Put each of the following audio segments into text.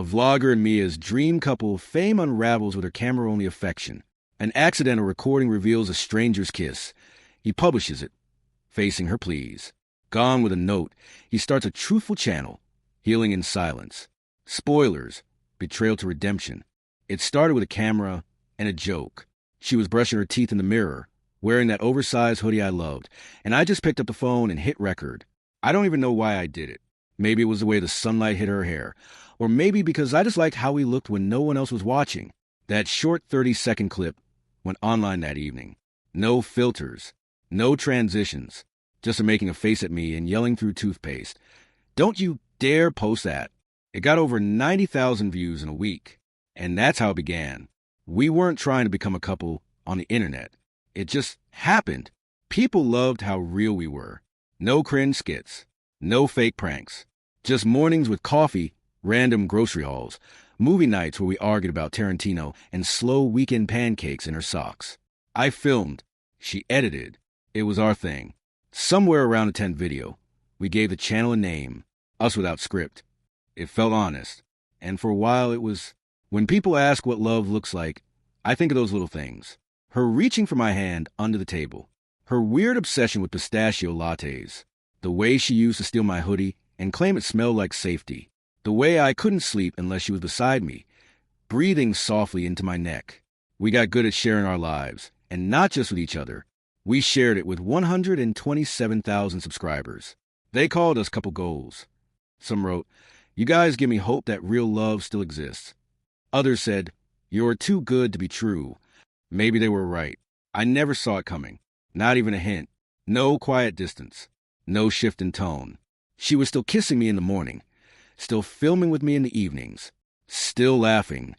A vlogger and Mia's dream couple, fame unravels with her camera-only affection. An accidental recording reveals a stranger's kiss. He publishes it, facing her pleas. Gone with a note, he starts a truthful channel, healing in silence. Spoilers, betrayal to redemption. It started with a camera and a joke. She was brushing her teeth in the mirror, wearing that oversized hoodie I loved, and I just picked up the phone and hit record. I don't even know why I did it. Maybe it was the way the sunlight hit her hair, or maybe because I just liked how we looked when no one else was watching. That short 30-second clip went online that evening. No filters, no transitions, just her making a face at me and yelling through toothpaste. Don't you dare post that. It got over 90,000 views in a week, and that's how it began. We weren't trying to become a couple on the internet. It just happened. People loved how real we were. No cringe skits, no fake pranks, just mornings with coffee, random grocery hauls, movie nights where we argued about Tarantino, and slow weekend pancakes in her socks. I filmed. She edited. It was our thing. Somewhere around the 10th video, we gave the channel a name, Us Without Script. It felt honest. And for a while it was, when people ask what love looks like, I think of those little things. Her reaching for my hand under the table. Her weird obsession with pistachio lattes. The way she used to steal my hoodie and claim it smelled like safety. The way I couldn't sleep unless she was beside me, breathing softly into my neck. We got good at sharing our lives, and not just with each other. We shared it with 127,000 subscribers. They called us Couple Goals. Some wrote, "You guys give me hope that real love still exists." Others said, "You're too good to be true." Maybe they were right. I never saw it coming. Not even a hint. No quiet distance. No shift in tone. She was still kissing me in the morning. Still filming with me in the evenings. Still laughing.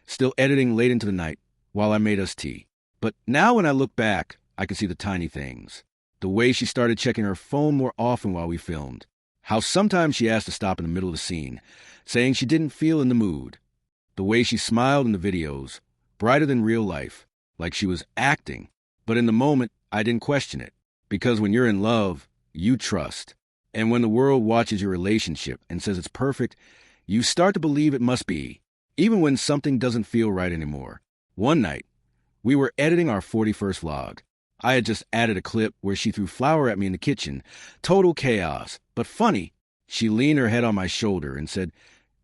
Still editing late into the night while I made us tea. But now when I look back, I can see the tiny things. The way she started checking her phone more often while we filmed. How sometimes she asked to stop in the middle of the scene, saying she didn't feel in the mood. The way she smiled in the videos, brighter than real life, like she was acting. But in the moment, I didn't question it. Because when you're in love, you trust. And when the world watches your relationship and says it's perfect, you start to believe it must be, even when something doesn't feel right anymore. One night, we were editing our 41st vlog. I had just added a clip where she threw flour at me in the kitchen. Total chaos, but funny. She leaned her head on my shoulder and said,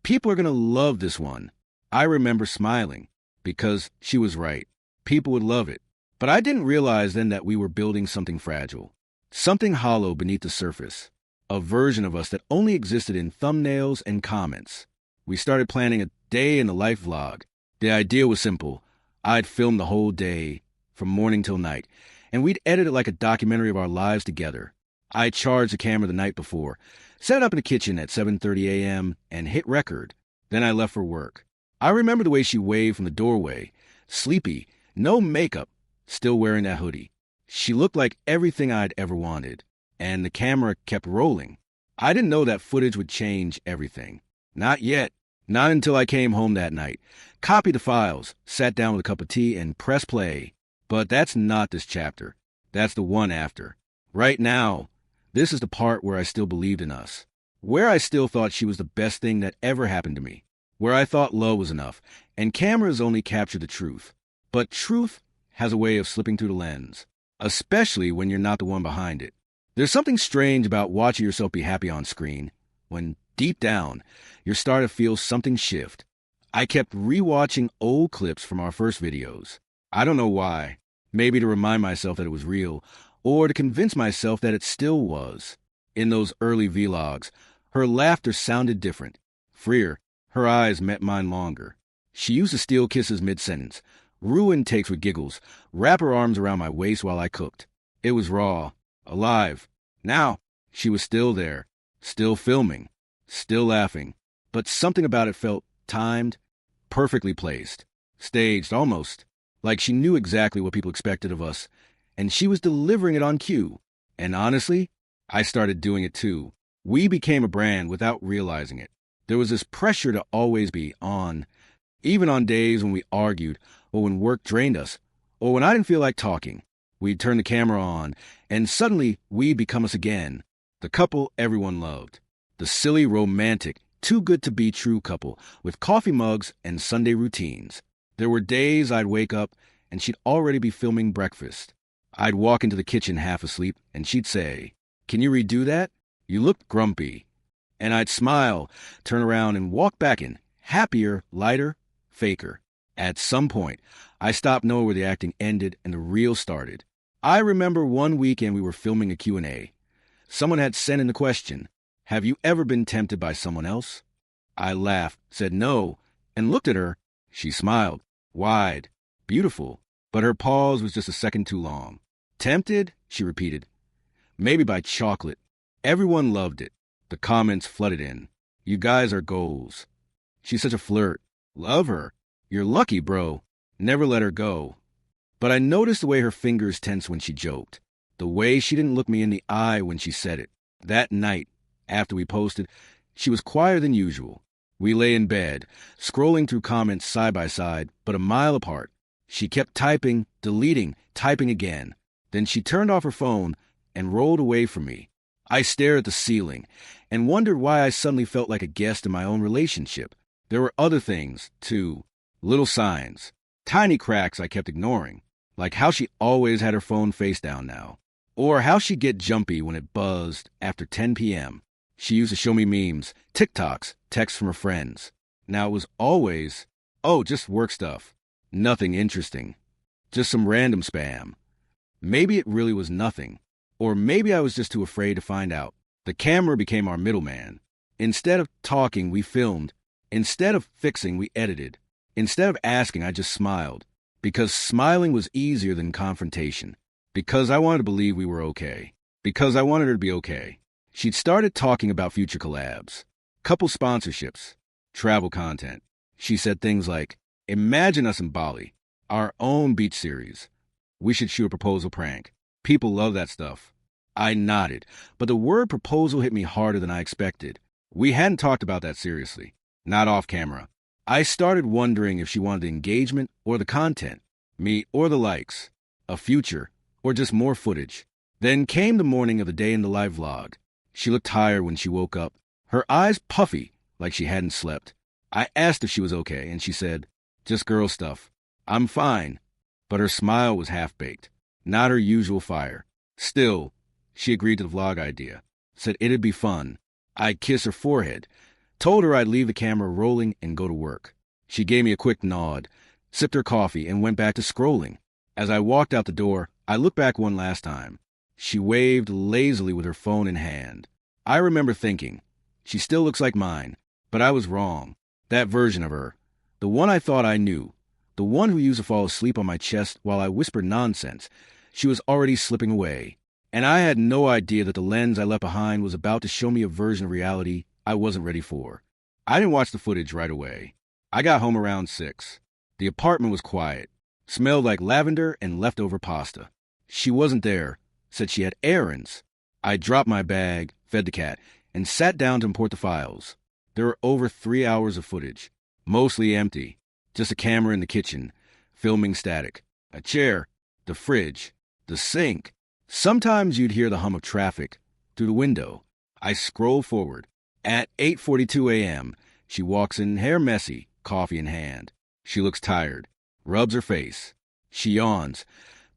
"People are going to love this one." I remember smiling, because she was right. People would love it. But I didn't realize then that we were building something fragile. Something hollow beneath the surface. A version of us that only existed in thumbnails and comments. We started planning a day in the life vlog. The idea was simple. I'd film the whole day, from morning till night, and we'd edit it like a documentary of our lives together. I charged the camera the night before, set it up in the kitchen at 7:30 a.m., and hit record. Then I left for work. I remember the way she waved from the doorway, sleepy, no makeup, still wearing that hoodie. She looked like everything I'd ever wanted, and the camera kept rolling. I didn't know that footage would change everything. Not yet. Not until I came home that night, copied the files, sat down with a cup of tea, and pressed play. But that's not this chapter. That's the one after. Right now, this is the part where I still believed in us. Where I still thought she was the best thing that ever happened to me. Where I thought love was enough, and cameras only capture the truth. But truth has a way of slipping through the lens, especially when you're not the one behind it. There's something strange about watching yourself be happy on screen, when deep down, you're starting to feel something shift. I kept rewatching old clips from our first videos. I don't know why. Maybe to remind myself that it was real, or to convince myself that it still was. In those early vlogs, her laughter sounded different, freer. Her eyes met mine longer. She used to steal kisses mid-sentence, ruin takes with giggles, wrap her arms around my waist while I cooked. It was raw, alive. Now, she was still there, still filming, still laughing. But something about it felt timed, perfectly placed, staged almost, like she knew exactly what people expected of us, and she was delivering it on cue. And honestly, I started doing it too. We became a brand without realizing it. There was this pressure to always be on, even on days when we argued, or when work drained us, or when I didn't feel like talking. We'd turn the camera on, and suddenly we'd become us again. The couple everyone loved. The silly, romantic, too good to be true couple with coffee mugs and Sunday routines. There were days I'd wake up and she'd already be filming breakfast. I'd walk into the kitchen half asleep and she'd say, "Can you redo that? You look grumpy." And I'd smile, turn around and walk back in, happier, lighter, faker. At some point, I stopped knowing where the acting ended and the real started. I remember one weekend we were filming a Q&A. Someone had sent in the question, "Have you ever been tempted by someone else?" I laughed, said no, and looked at her. She smiled, wide, beautiful, but her pause was just a second too long. "Tempted?" she repeated. "Maybe by chocolate." Everyone loved it. The comments flooded in. "You guys are goals." "She's such a flirt." "Love her." "You're lucky, bro." "Never let her go." But I noticed the way her fingers tensed when she joked. The way she didn't look me in the eye when she said it. That night, after we posted, she was quieter than usual. We lay in bed, scrolling through comments side by side, but a mile apart. She kept typing, deleting, typing again. Then she turned off her phone and rolled away from me. I stared at the ceiling and wondered why I suddenly felt like a guest in my own relationship. There were other things, too. Little signs. Tiny cracks I kept ignoring. Like how she always had her phone face down now. Or how she'd get jumpy when it buzzed after 10 p.m. She used to show me memes, TikToks, texts from her friends. Now it was always, "Oh, just work stuff. Nothing interesting. Just some random spam." Maybe it really was nothing. Or maybe I was just too afraid to find out. The camera became our middleman. Instead of talking, we filmed. Instead of fixing, we edited. Instead of asking, I just smiled. Because smiling was easier than confrontation. Because I wanted to believe we were okay. Because I wanted her to be okay. She'd started talking about future collabs, couple sponsorships, travel content. She said things like, "Imagine us in Bali, our own beach series. We should shoot a proposal prank. People love that stuff." I nodded, but the word proposal hit me harder than I expected. We hadn't talked about that seriously, not off camera. I started wondering if she wanted the engagement or the content, me or the likes, a future or just more footage. Then came the morning of the day in the live vlog. She looked tired when she woke up, her eyes puffy like she hadn't slept. I asked if she was okay, and she said, "Just girl stuff. I'm fine." But her smile was half-baked, not her usual fire. Still, she agreed to the vlog idea, said it'd be fun. I'd kiss her forehead, told her I'd leave the camera rolling and go to work. She gave me a quick nod, sipped her coffee, and went back to scrolling. As I walked out the door, I looked back one last time. She waved lazily with her phone in hand. I remember thinking, she still looks like mine, but I was wrong. That version of her, the one I thought I knew, the one who used to fall asleep on my chest while I whispered nonsense, she was already slipping away. And I had no idea that the lens I left behind was about to show me a version of reality I wasn't ready for. I didn't watch the footage right away. I got home around 6. The apartment was quiet, smelled like lavender and leftover pasta. She wasn't there, said she had errands. I dropped my bag, fed the cat, and sat down to import the files. There were over 3 hours of footage, mostly empty, just a camera in the kitchen, filming static, a chair, the fridge, the sink. Sometimes you'd hear the hum of traffic through the window. I scrolled forward. At 8:42 a.m., she walks in, hair messy, coffee in hand. She looks tired, rubs her face. She yawns,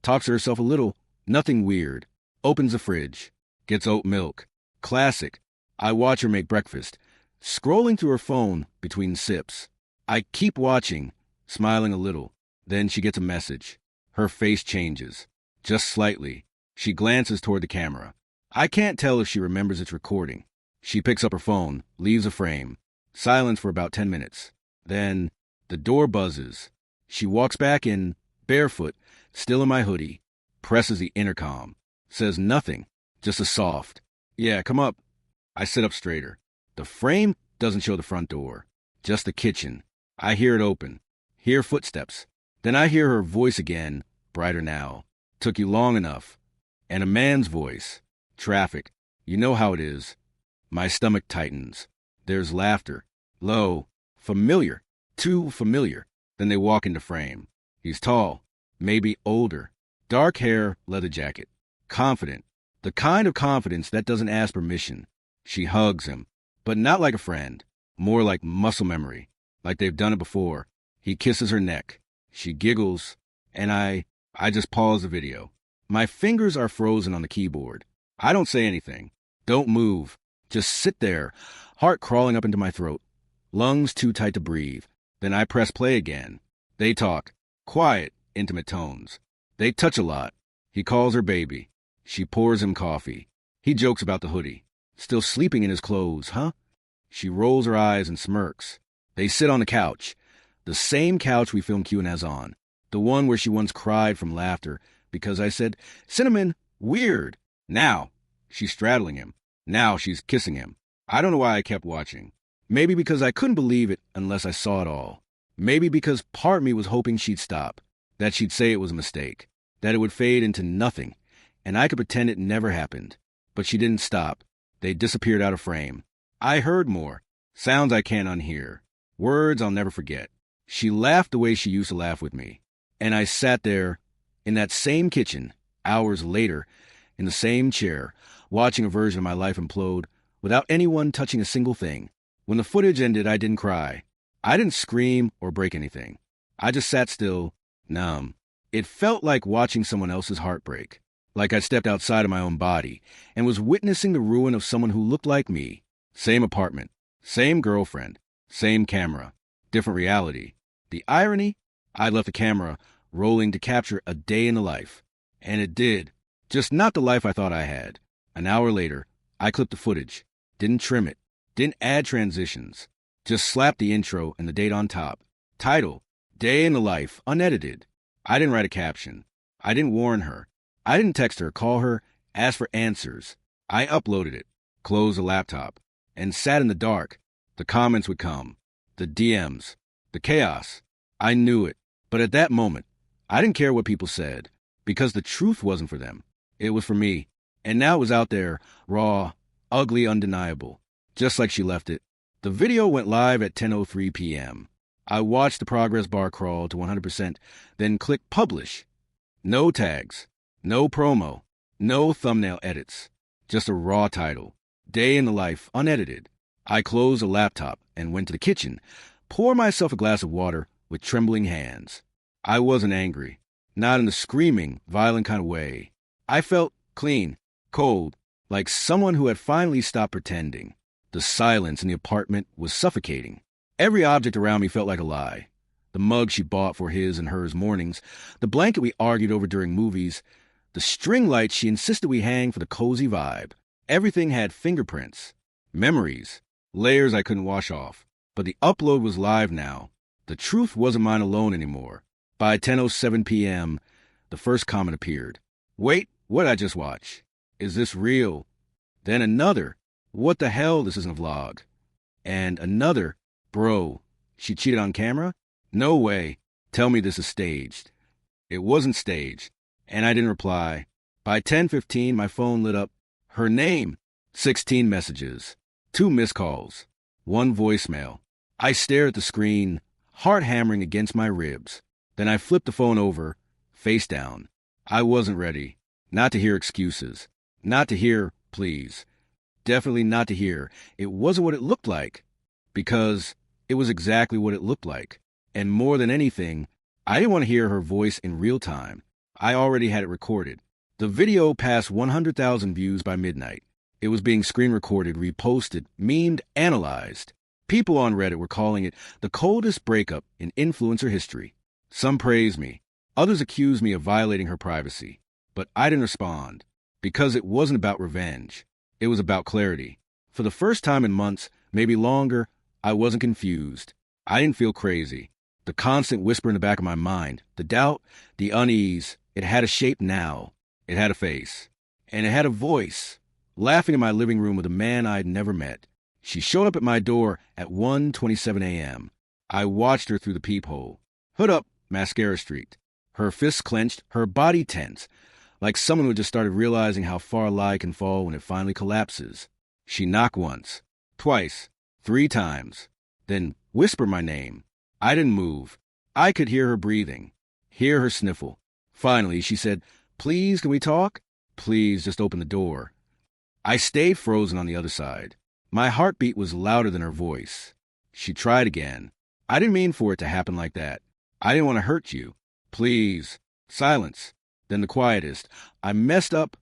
talks to herself a little, nothing weird. Opens the fridge, gets oat milk. Classic. I watch her make breakfast, scrolling through her phone between sips. I keep watching, smiling a little. Then she gets a message. Her face changes, just slightly. She glances toward the camera. I can't tell if she remembers it's recording. She picks up her phone, leaves a frame. Silence for about 10 minutes. Then the door buzzes. She walks back in, barefoot, still in my hoodie, presses the intercom. Says nothing, just a soft, "Yeah, come up." I sit up straighter. The frame doesn't show the front door, just the kitchen. I hear it open, hear footsteps. Then I hear her voice again, brighter now. "Took you long enough." And a man's voice. Traffic. You know how it is. My stomach tightens. There's laughter. Low. Familiar. Too familiar. Then they walk into frame. He's tall. Maybe older. Dark hair, leather jacket. Confident. The kind of confidence that doesn't ask permission. She hugs him. But not like a friend. more like muscle memory, like they've done it before. He kisses her neck. She giggles, and I just pause the video. My fingers are frozen on the keyboard. I don't say anything. Don't move. Just sit there, heart crawling up into my throat, lungs too tight to breathe. Then I press play again. They talk. Quiet, intimate tones. They touch a lot. He calls her baby. She pours him coffee. He jokes about the hoodie. Still sleeping in his clothes, huh? She rolls her eyes and smirks. They sit on the couch. The same couch we filmed Q&As on. The one where she once cried from laughter because I said, "Cinnamon, weird." Now, she's straddling him. Now she's kissing him. I don't know why I kept watching. Maybe because I couldn't believe it unless I saw it all. Maybe because part of me was hoping she'd stop, that she'd say it was a mistake, that it would fade into nothing, and I could pretend it never happened. But she didn't stop. They disappeared out of frame. I heard more. Sounds I can't unhear. Words I'll never forget. She laughed the way she used to laugh with me. And I sat there, in that same kitchen, hours later, in the same chair, watching a version of my life implode, without anyone touching a single thing. When the footage ended, I didn't cry. I didn't scream or break anything. I just sat still, numb. It felt like watching someone else's heartbreak. Like I stepped outside of my own body and was witnessing the ruin of someone who looked like me. Same apartment, same girlfriend, same camera, different reality. The irony? I'd left the camera rolling to capture a day in the life. And it did. Just not the life I thought I had. An hour later, I clipped the footage. Didn't trim it. Didn't add transitions. Just slapped the intro and the date on top. Title, Day in the Life, unedited. I didn't write a caption. I didn't warn her. I didn't text her, call her, ask for answers. I uploaded it, closed the laptop, and sat in the dark. The comments would come. The DMs. The chaos. I knew it. But at that moment, I didn't care what people said, because the truth wasn't for them. It was for me. And now it was out there, raw, ugly, undeniable. Just like she left it. The video went live at 10:03 p.m. I watched the progress bar crawl to 100%, then clicked publish. No tags, no promo, no thumbnail edits. Just a raw title. Day in the Life, unedited. I closed the laptop and went to the kitchen, poured myself a glass of water with trembling hands. I wasn't angry. Not in the screaming, violent kind of way. I felt clean, cold, like someone who had finally stopped pretending. The silence in the apartment was suffocating. Every object around me felt like a lie. The mug she bought for his and hers mornings, the blanket we argued over during movies, the string lights she insisted we hang for the cozy vibe. Everything had fingerprints, memories, layers I couldn't wash off. But the upload was live now. The truth wasn't mine alone anymore. By 10:07 p.m., the first comment appeared. Wait, what'd I just watch? Is this real? Then another. What the hell, this isn't a vlog. And another. Bro, she cheated on camera? No way. Tell me this is staged. It wasn't staged. And I didn't reply. By 10:15, my phone lit up. Her name. 16 messages. 2 missed calls. 1 voicemail. I stared at the screen, heart hammering against my ribs. Then I flipped the phone over, face down. I wasn't ready. Not to hear excuses. Not to hear pleas. Definitely not to hear it wasn't what it looked like. Because it was exactly what it looked like. And more than anything, I didn't want to hear her voice in real time. I already had it recorded. The video passed 100,000 views by midnight. It was being screen recorded, reposted, memed, analyzed. People on Reddit were calling it the coldest breakup in influencer history. Some praised me. Others accused me of violating her privacy. But I didn't respond. Because it wasn't about revenge. It was about clarity. For the first time in months, maybe longer, I wasn't confused. I didn't feel crazy. The constant whisper in the back of my mind, the doubt, the unease, it had a shape now. It had a face. And it had a voice. Laughing in my living room with a man I'd never met. She showed up at my door at 1:27 a.m. I watched her through the peephole. Hood up, Mascara Street. Her fists clenched, her body tense, like someone who just started realizing how far a lie can fall when it finally collapses. She knocked once, twice, 3 times, then whispered my name. I didn't move. I could hear her breathing, hear her sniffle. Finally, she said, "Please, can we talk? Please, just open the door." I stayed frozen on the other side. My heartbeat was louder than her voice. She tried again. I didn't mean for it to happen like that. I didn't want to hurt you. Please. Silence. Then the quietest. I messed up.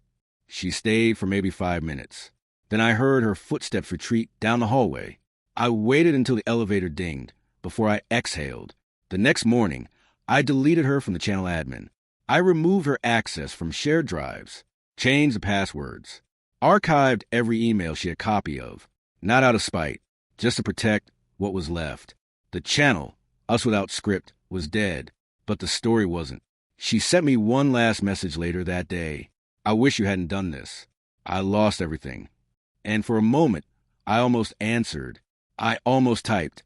She stayed for maybe 5 minutes. Then I heard her footsteps retreat down the hallway. I waited until the elevator dinged before I exhaled. The next morning, I deleted her from the channel admin. I removed her access from shared drives, changed the passwords, archived every email she had a copy of, not out of spite, just to protect what was left. The channel, Us Without Script, was dead, but the story wasn't. She sent me one last message later that day. I wish you hadn't done this. I lost everything. And for a moment, I almost answered. I almost typed.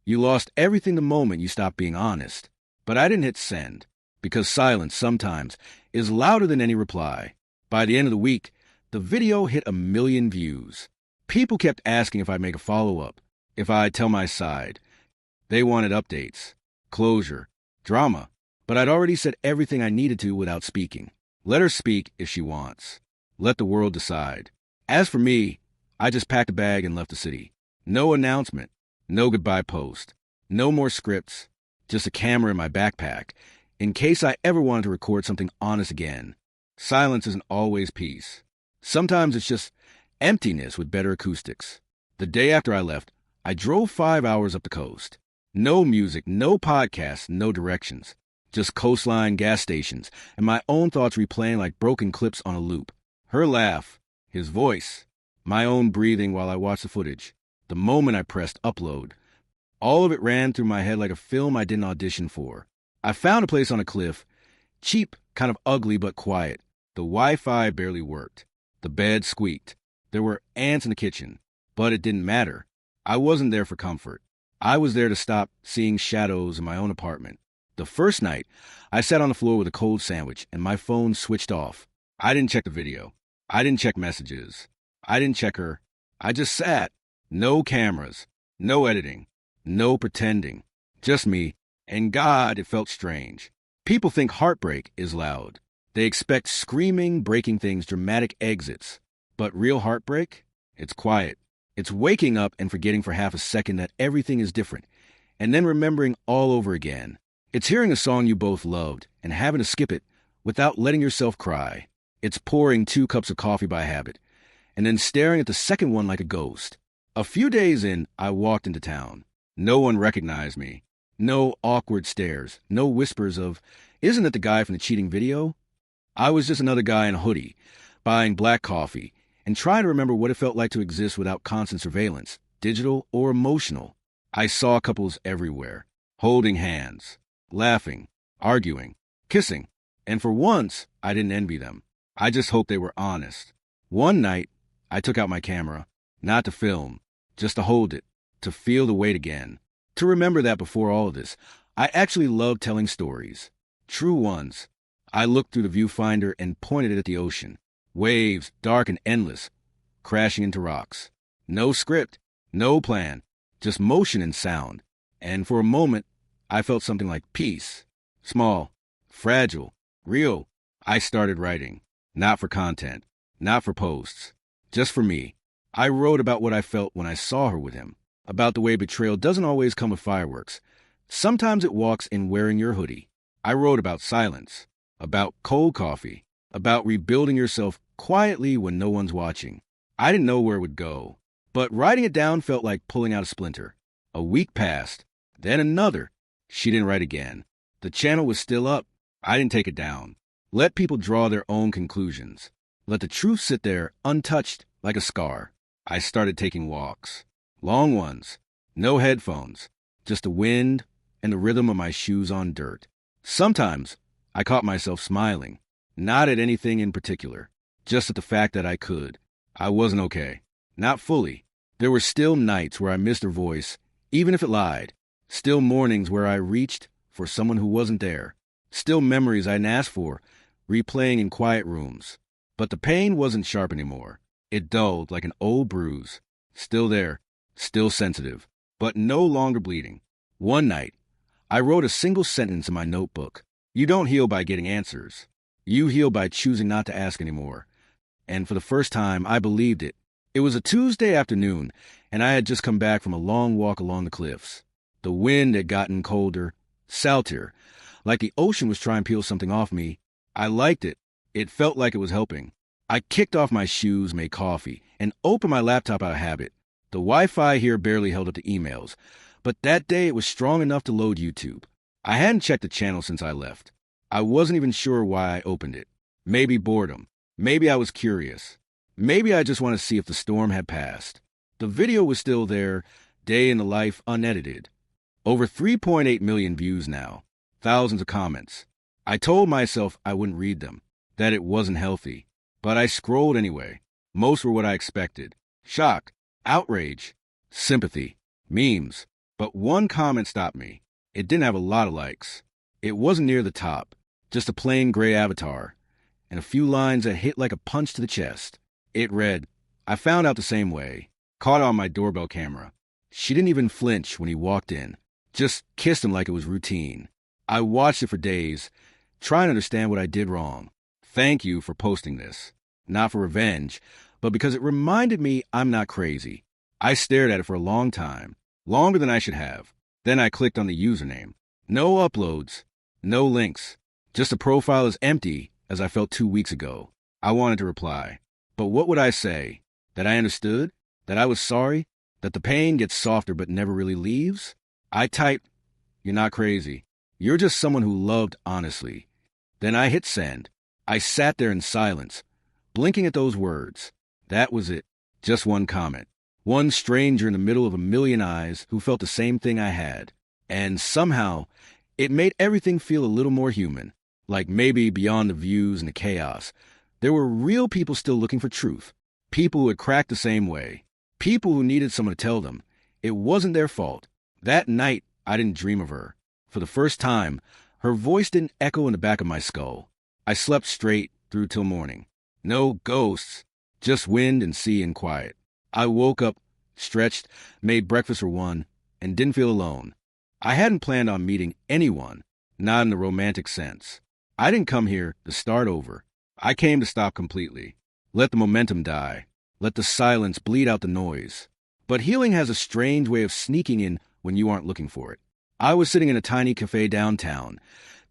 You lost everything the moment you stopped being honest. But I didn't hit send, because silence sometimes is louder than any reply. By the end of the week, the video hit 1 million views. People kept asking if I'd make a follow-up, if I'd tell my side. They wanted updates, closure, drama, but I'd already said everything I needed to without speaking. Let her speak if she wants. Let the world decide. As for me, I just packed a bag and left the city. No announcement, no goodbye post, no more scripts, just a camera in my backpack, in case I ever wanted to record something honest again. Silence isn't always peace. Sometimes it's just emptiness with better acoustics. The day after I left, I drove 5 hours up the coast. No music, no podcasts, no directions. Just coastline, gas stations, and my own thoughts replaying like broken clips on a loop. Her laugh, his voice, my own breathing while I watched the footage. The moment I pressed upload, all of it ran through my head like a film I didn't audition for. I found a place on a cliff, cheap, kind of ugly but quiet. The Wi-Fi barely worked. The bed squeaked. There were ants in the kitchen, but it didn't matter. I wasn't there for comfort. I was there to stop seeing shadows in my own apartment. The first night, I sat on the floor with a cold sandwich and my phone switched off. I didn't check the video. I didn't check messages. I didn't check her. I just sat. No cameras. No editing. No pretending. Just me. And God, it felt strange. People think heartbreak is loud. They expect screaming, breaking things, dramatic exits. But real heartbreak? It's quiet. It's waking up and forgetting for half a second that everything is different, and then remembering all over again. It's hearing a song you both loved and having to skip it without letting yourself cry. It's pouring 2 cups of coffee by habit, and then staring at the second one like a ghost. A few days in, I walked into town. No one recognized me. No awkward stares. No whispers of, "Isn't it the guy from the cheating video?" I was just another guy in a hoodie, buying black coffee, and trying to remember what it felt like to exist without constant surveillance, digital or emotional. I saw couples everywhere, holding hands, laughing, arguing, kissing, and for once, I didn't envy them. I just hoped they were honest. One night, I took out my camera, not to film, just to hold it, to feel the weight again, to remember that before all of this, I actually loved telling stories, true ones. I looked through the viewfinder and pointed it at the ocean. Waves, dark and endless, crashing into rocks. No script, no plan, just motion and sound. And for a moment, I felt something like peace. Small, fragile, real. I started writing. Not for content, not for posts, just for me. I wrote about what I felt when I saw her with him, about the way betrayal doesn't always come with fireworks. Sometimes it walks in wearing your hoodie. I wrote about silence, about cold coffee, about rebuilding yourself quietly when no one's watching. I didn't know where it would go, but writing it down felt like pulling out a splinter. A week passed, then another. She didn't write again. The channel was still up. I didn't take it down. Let people draw their own conclusions. Let the truth sit there untouched like a scar. I started taking walks. Long ones. No headphones. Just the wind and the rhythm of my shoes on dirt. Sometimes I caught myself smiling. Not at anything in particular. Just at the fact that I could. I wasn't okay. Not fully. There were still nights where I missed her voice, even if it lied. Still mornings where I reached for someone who wasn't there. Still memories I hadn't asked for, replaying in quiet rooms. But the pain wasn't sharp anymore. It dulled like an old bruise. Still there, still sensitive, but no longer bleeding. One night, I wrote a single sentence in my notebook. You don't heal by getting answers. You heal by choosing not to ask anymore. And for the first time, I believed it. It was a Tuesday afternoon, and I had just come back from a long walk along the cliffs. The wind had gotten colder, saltier, like the ocean was trying to peel something off me. I liked it. It felt like it was helping. I kicked off my shoes, made coffee, and opened my laptop out of habit. The Wi-Fi here barely held up to emails, but that day it was strong enough to load YouTube. I hadn't checked the channel since I left. I wasn't even sure why I opened it. Maybe boredom. Maybe I was curious. Maybe I just want to see if the storm had passed. The video was still there, day in the life unedited. Over 3.8 million views now. Thousands of comments. I told myself I wouldn't read them, that it wasn't healthy. But I scrolled anyway. Most were what I expected. Shock, outrage, sympathy, memes. But one comment stopped me. It didn't have a lot of likes. It wasn't near the top. Just a plain gray avatar. And a few lines that hit like a punch to the chest. It read, "I found out the same way. Caught it on my doorbell camera. She didn't even flinch when he walked in. Just kissed him like it was routine. I watched it for days, trying to understand what I did wrong. Thank you for posting this. Not for revenge, but because it reminded me I'm not crazy." I stared at it for a long time, longer than I should have. Then I clicked on the username. No uploads, no links. Just a profile as empty as I felt 2 weeks ago. I wanted to reply. But what would I say? That I understood? That I was sorry? That the pain gets softer but never really leaves? I typed, "You're not crazy. You're just someone who loved honestly." Then I hit send. I sat there in silence, blinking at those words. That was it. Just one comment. One stranger in the middle of a million eyes who felt the same thing I had. And somehow, it made everything feel a little more human. Like maybe beyond the views and the chaos, there were real people still looking for truth. People who had cracked the same way. People who needed someone to tell them. It wasn't their fault. That night, I didn't dream of her. For the first time, her voice didn't echo in the back of my skull. I slept straight through till morning. No ghosts, just wind and sea and quiet. I woke up, stretched, made breakfast for one, and didn't feel alone. I hadn't planned on meeting anyone, not in the romantic sense. I didn't come here to start over. I came to stop completely. Let the momentum die. Let the silence bleed out the noise. But healing has a strange way of sneaking in when you aren't looking for it. I was sitting in a tiny cafe downtown,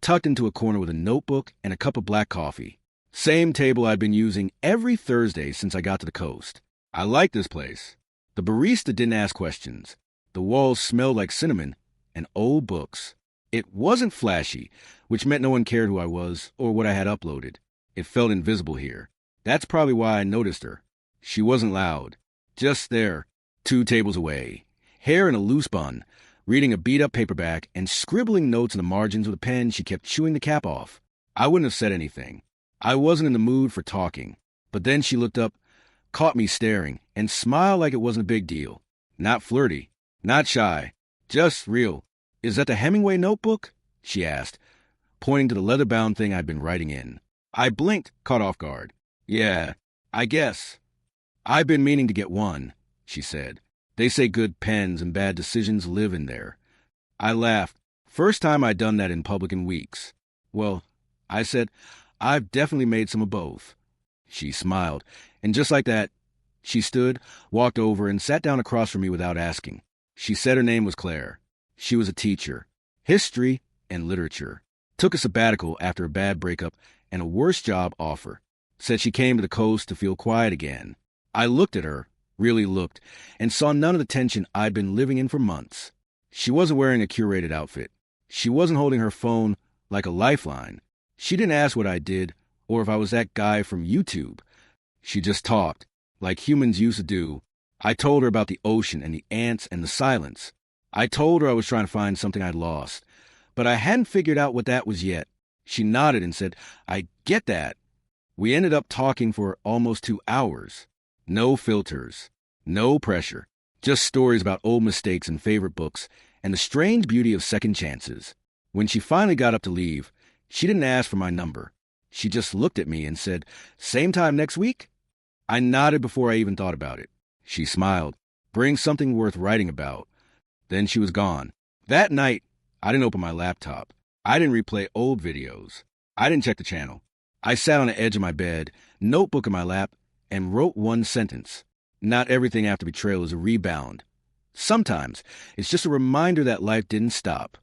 tucked into a corner with a notebook and a cup of black coffee. Same table I'd been using every Thursday since I got to the coast. I liked this place. The barista didn't ask questions. The walls smelled like cinnamon and old books. It wasn't flashy, which meant no one cared who I was or what I had uploaded. It felt invisible here. That's probably why I noticed her. She wasn't loud. Just there, 2 tables away. Hair in a loose bun, reading a beat-up paperback and scribbling notes in the margins with a pen she kept chewing the cap off. I wouldn't have said anything. I wasn't in the mood for talking. But then she looked up, caught me staring, and smiled like it wasn't a big deal. Not flirty, not shy, just real. "Is that the Hemingway notebook?" she asked, pointing to the leather-bound thing I'd been writing in. I blinked, caught off guard. "Yeah, I guess. I've been meaning to get one," she said. "They say good pens and bad decisions live in there." I laughed. First time I'd done that in public in weeks. "Well," I said, "I've definitely made some of both." She smiled, and just like that, she stood, walked over, and sat down across from me without asking. She said her name was Claire. She was a teacher. History and literature. Took a sabbatical after a bad breakup and a worse job offer. Said she came to the coast to feel quiet again. I looked at her, really looked, and saw none of the tension I'd been living in for months. She wasn't wearing a curated outfit. She wasn't holding her phone like a lifeline. She didn't ask what I did or if I was that guy from YouTube. She just talked, like humans used to do. I told her about the ocean and the ants and the silence. I told her I was trying to find something I'd lost, but I hadn't figured out what that was yet. She nodded and said, "I get that." We ended up talking for almost 2 hours. No filters, no pressure, just stories about old mistakes and favorite books and the strange beauty of second chances. When she finally got up to leave, she didn't ask for my number. She just looked at me and said, "Same time next week?" I nodded before I even thought about it. She smiled. "Bring something worth writing about." Then she was gone. That night, I didn't open my laptop. I didn't replay old videos. I didn't check the channel. I sat on the edge of my bed, notebook in my lap, and wrote one sentence. Not everything after betrayal is a rebound. Sometimes it's just a reminder that life didn't stop.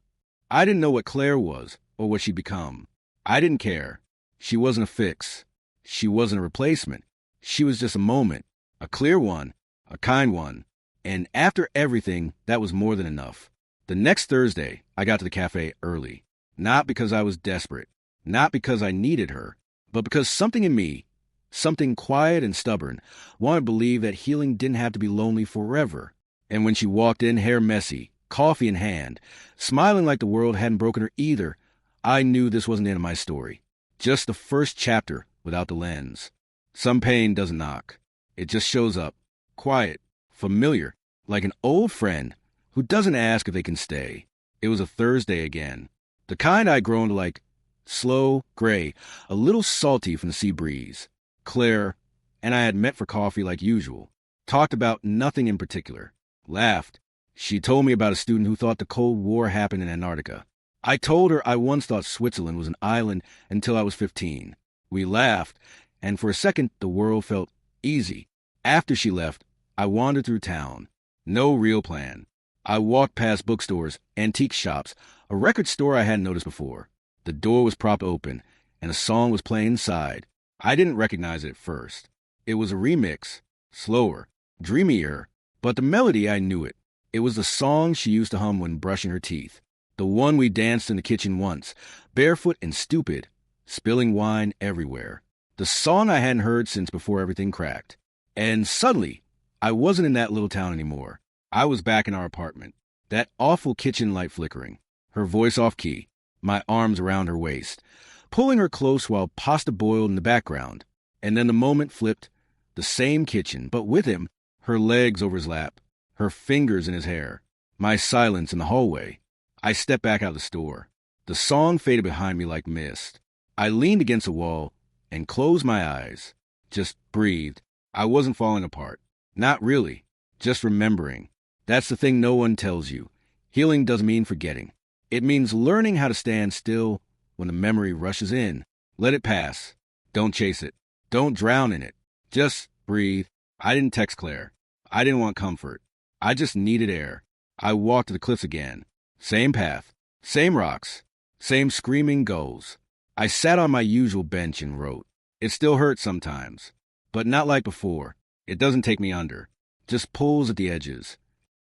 I didn't know what Claire was or what she'd become. I didn't care. She wasn't a fix. She wasn't a replacement. She was just a moment, a clear one, a kind one. And after everything, that was more than enough. The next Thursday, I got to the cafe early. Not because I was desperate, not because I needed her, but because something in me, something quiet and stubborn, wanted to believe that healing didn't have to be lonely forever. And when she walked in, hair messy, coffee in hand, smiling like the world hadn't broken her either, I knew this wasn't the end of my story. Just the first chapter without the lens. Some pain doesn't knock. It just shows up, quiet, familiar, like an old friend who doesn't ask if they can stay. It was a Thursday again. The kind I'd grown to like, slow, gray, a little salty from the sea breeze. Claire and I had met for coffee like usual, talked about nothing in particular, laughed. She told me about a student who thought the Cold War happened in Antarctica. I told her I once thought Switzerland was an island until I was 15. We laughed, and for a second the world felt easy. After she left, I wandered through town. No real plan. I walked past bookstores, antique shops, a record store I hadn't noticed before. The door was propped open, and a song was playing inside. I didn't recognize it at first. It was a remix, slower, dreamier, but the melody, I knew it. It was the song she used to hum when brushing her teeth. The one we danced in the kitchen once, barefoot and stupid, spilling wine everywhere. The song I hadn't heard since before everything cracked. And suddenly, I wasn't in that little town anymore. I was back in our apartment. That awful kitchen light flickering. Her voice off key. My arms around her waist, pulling her close while pasta boiled in the background. And then the moment flipped. The same kitchen, but with him, her legs over his lap, her fingers in his hair. My silence in the hallway. I stepped back out of the store. The song faded behind me like mist. I leaned against a wall and closed my eyes. Just breathed. I wasn't falling apart. Not really. Just remembering. That's the thing no one tells you. Healing doesn't mean forgetting. It means learning how to stand still when the memory rushes in. Let it pass. Don't chase it. Don't drown in it. Just breathe. I didn't text Claire. I didn't want comfort. I just needed air. I walked to the cliffs again. Same path. Same rocks. Same screaming gulls. I sat on my usual bench and wrote. It still hurts sometimes, but not like before. It doesn't take me under. Just pulls at the edges.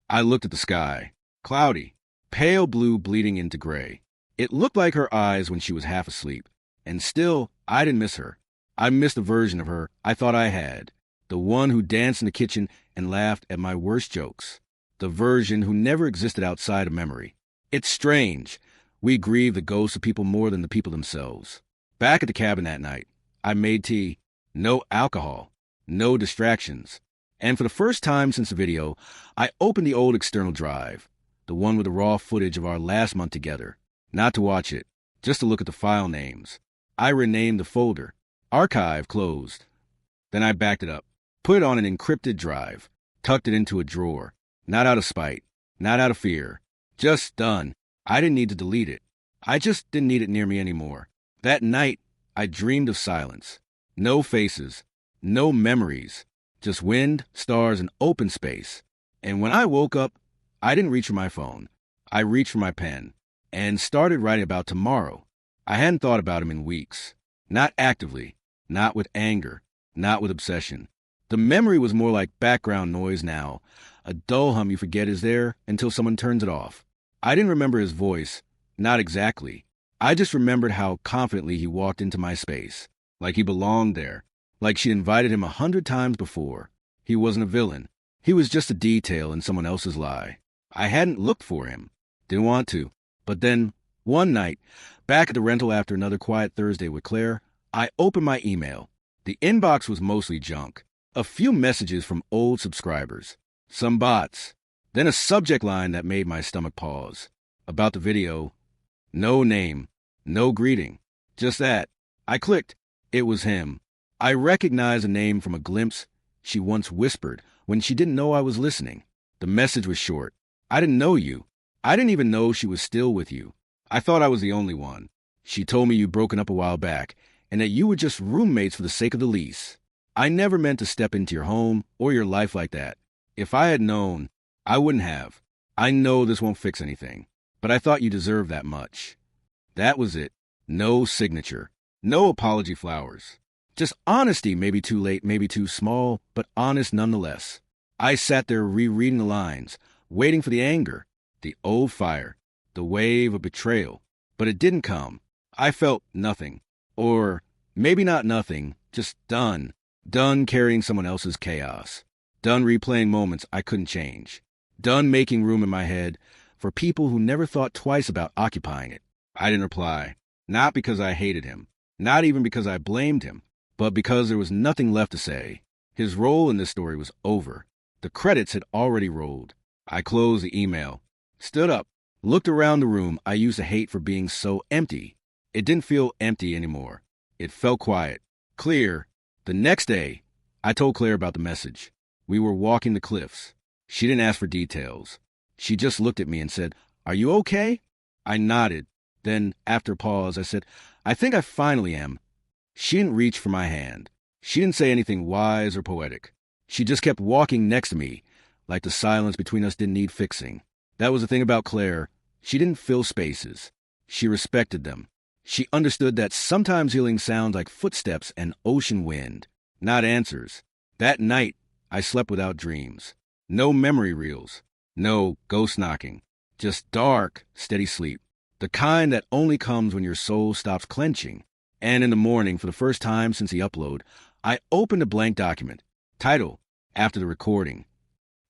I looked at the sky. Cloudy. Pale blue bleeding into gray. It looked like her eyes when she was half asleep. And still, I didn't miss her. I missed the version of her I thought I had. The one who danced in the kitchen and laughed at my worst jokes. The version who never existed outside of memory. It's strange. We grieve the ghosts of people more than the people themselves. Back at the cabin that night, I made tea. No alcohol. No distractions. And for the first time since the video, I opened the old external drive. The one with the raw footage of our last month together. Not to watch it, just to look at the file names. I renamed the folder. Archive closed. Then I backed it up, put it on an encrypted drive, tucked it into a drawer. Not out of spite, not out of fear. Just done. I didn't need to delete it. I just didn't need it near me anymore. That night, I dreamed of silence. No faces, no memories, just wind, stars, and open space. And when I woke up, I didn't reach for my phone. I reached for my pen and started writing about tomorrow. I hadn't thought about him in weeks. Not actively, not with anger, not with obsession. The memory was more like background noise now, a dull hum you forget is there until someone turns it off. I didn't remember his voice, not exactly. I just remembered how confidently he walked into my space, like he belonged there, like she'd invited him 100 times before. He wasn't a villain. He was just a detail in someone else's lie. I hadn't looked for him. Didn't want to. But then, one night, back at the rental after another quiet Thursday with Claire, I opened my email. The inbox was mostly junk. A few messages from old subscribers. Some bots. Then a subject line that made my stomach pause. About the video. No name. No greeting. Just that. I clicked. It was him. I recognized a name from a glimpse she once whispered when she didn't know I was listening. The message was short. I didn't know you. I didn't even know she was still with you. I thought I was the only one. She told me you'd broken up a while back and that you were just roommates for the sake of the lease. I never meant to step into your home or your life like that. If I had known, I wouldn't have. I know this won't fix anything, but I thought you deserved that much. That was it. No signature. No apology flowers. Just honesty, maybe too late, maybe too small, but honest nonetheless. I sat there rereading the lines, waiting for the anger, the old fire, the wave of betrayal. But it didn't come. I felt nothing. Or maybe not nothing, just done. Done carrying someone else's chaos. Done replaying moments I couldn't change. Done making room in my head for people who never thought twice about occupying it. I didn't reply. Not because I hated him. Not even because I blamed him. But because there was nothing left to say. His role in this story was over. The credits had already rolled. I closed the email. Stood up. Looked around the room I used to hate for being so empty. It didn't feel empty anymore. It felt quiet. Clear. The next day, I told Claire about the message. We were walking the cliffs. She didn't ask for details. She just looked at me and said, "Are you okay?" I nodded. Then, after a pause, I said, "I think I finally am." She didn't reach for my hand. She didn't say anything wise or poetic. She just kept walking next to me, like the silence between us didn't need fixing. That was the thing about Claire. She didn't fill spaces. She respected them. She understood that sometimes healing sounds like footsteps and ocean wind, not answers. That night, I slept without dreams. No memory reels. No ghost knocking. Just dark, steady sleep. The kind that only comes when your soul stops clenching. And in the morning, for the first time since the upload, I opened a blank document. Title, after the recording.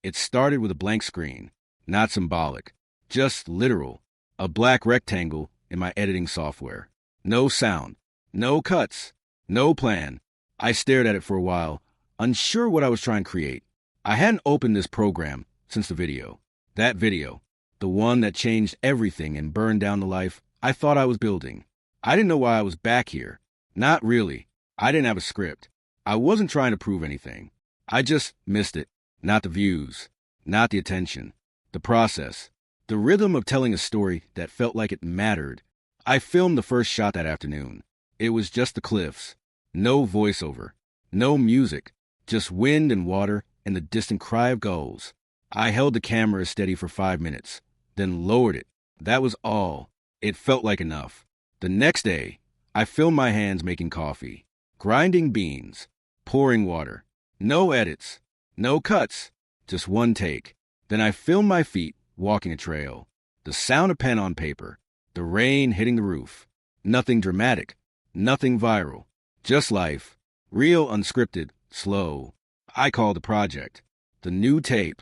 It started with a blank screen. Not symbolic. Just literal. A black rectangle in my editing software. No sound. No cuts. No plan. I stared at it for a while, unsure what I was trying to create. I hadn't opened this program since the video. That video. The one that changed everything and burned down the life I thought I was building. I didn't know why I was back here. Not really. I didn't have a script. I wasn't trying to prove anything. I just missed it. Not the views. Not the attention. The process. The rhythm of telling a story that felt like it mattered. I filmed the first shot that afternoon. It was just the cliffs. No voiceover. No music. Just wind and water and the distant cry of gulls. I held the camera steady for 5 minutes, then lowered it. That was all. It felt like enough. The next day, I filmed my hands making coffee, grinding beans, pouring water. No edits. No cuts. Just one take. Then I filmed my feet walking a trail. The sound of pen on paper. The rain hitting the roof. Nothing dramatic. Nothing viral. Just life. Real, unscripted, slow. I call the project. The new tape.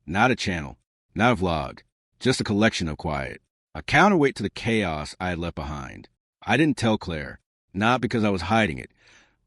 Not a channel. Not a vlog. Just a collection of quiet. A counterweight to the chaos I had left behind. I didn't tell Claire. Not because I was hiding it,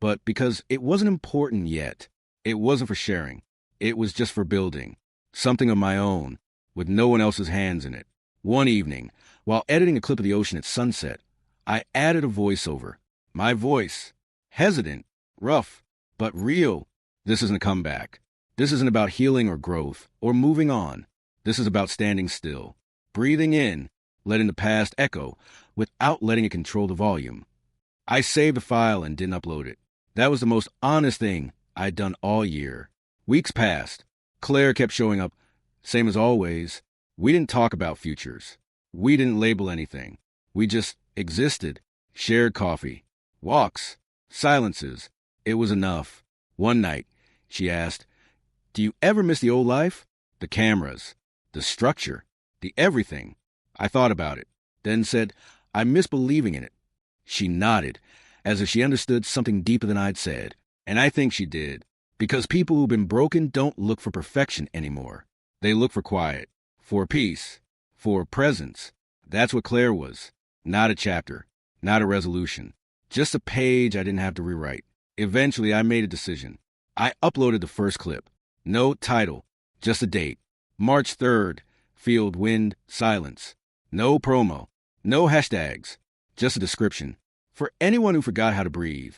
but because it wasn't important yet. It wasn't for sharing. It was just for building. Something of my own, with no one else's hands in it. One evening, while editing a clip of the ocean at sunset, I added a voiceover. My voice. Hesitant, rough, but real. This isn't a comeback. This isn't about healing or growth or moving on. This is about standing still, breathing in, letting the past echo without letting it control the volume. I saved the file and didn't upload it. That was the most honest thing I'd done all year. Weeks passed. Claire kept showing up, same as always. We didn't talk about futures. We didn't label anything. We just existed, shared coffee, walks, silences. It was enough. One night, she asked, "Do you ever miss the old life? The cameras, the structure, the everything?" I thought about it, then said, "I miss believing in it." She nodded, as if she understood something deeper than I'd said. And I think she did, because people who've been broken don't look for perfection anymore. They look for quiet, for peace, for presence. That's what Claire was. Not a chapter, not a resolution. Just a page I didn't have to rewrite. Eventually, I made a decision. I uploaded the first clip. No title, just a date. March 3rd, field wind, silence. No promo, no hashtags, just a description. For anyone who forgot how to breathe.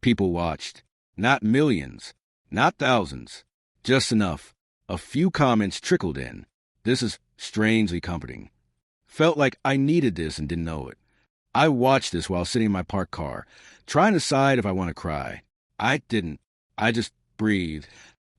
People watched. Not millions, not thousands. Just enough. A few comments trickled in. This is strangely comforting. Felt like I needed this and didn't know it. I watched this while sitting in my parked car, trying to decide if I want to cry. I didn't. I just breathed.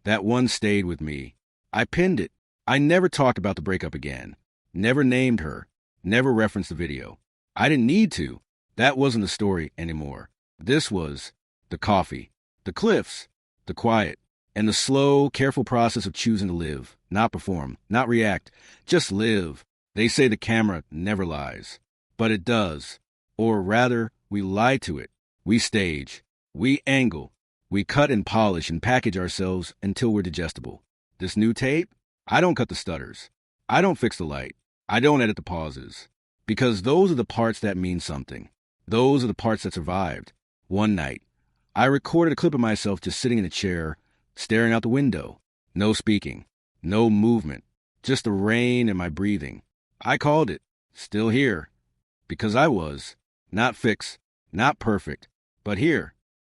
That one stayed with me. I pinned it. I never talked about the breakup again. Never named her. Never referenced the video. I didn't need to. That wasn't the story anymore. This was the coffee, the cliffs, the quiet, and the slow, careful process of choosing to live, not perform, not react, just live. They say the camera never lies, but it does. Or rather, we lie to it. We stage, we angle, we cut and polish and package ourselves until we're digestible. This new tape, I don't cut the stutters. I don't fix the light. I don't edit the pauses. Because those are the parts that mean something. Those are the parts that survived. One night, I recorded a clip of myself just sitting in a chair, staring out the window. No speaking, no movement, just the rain and my breathing. I called it, Still Here. Because I was. Not fixed, not perfect, but here.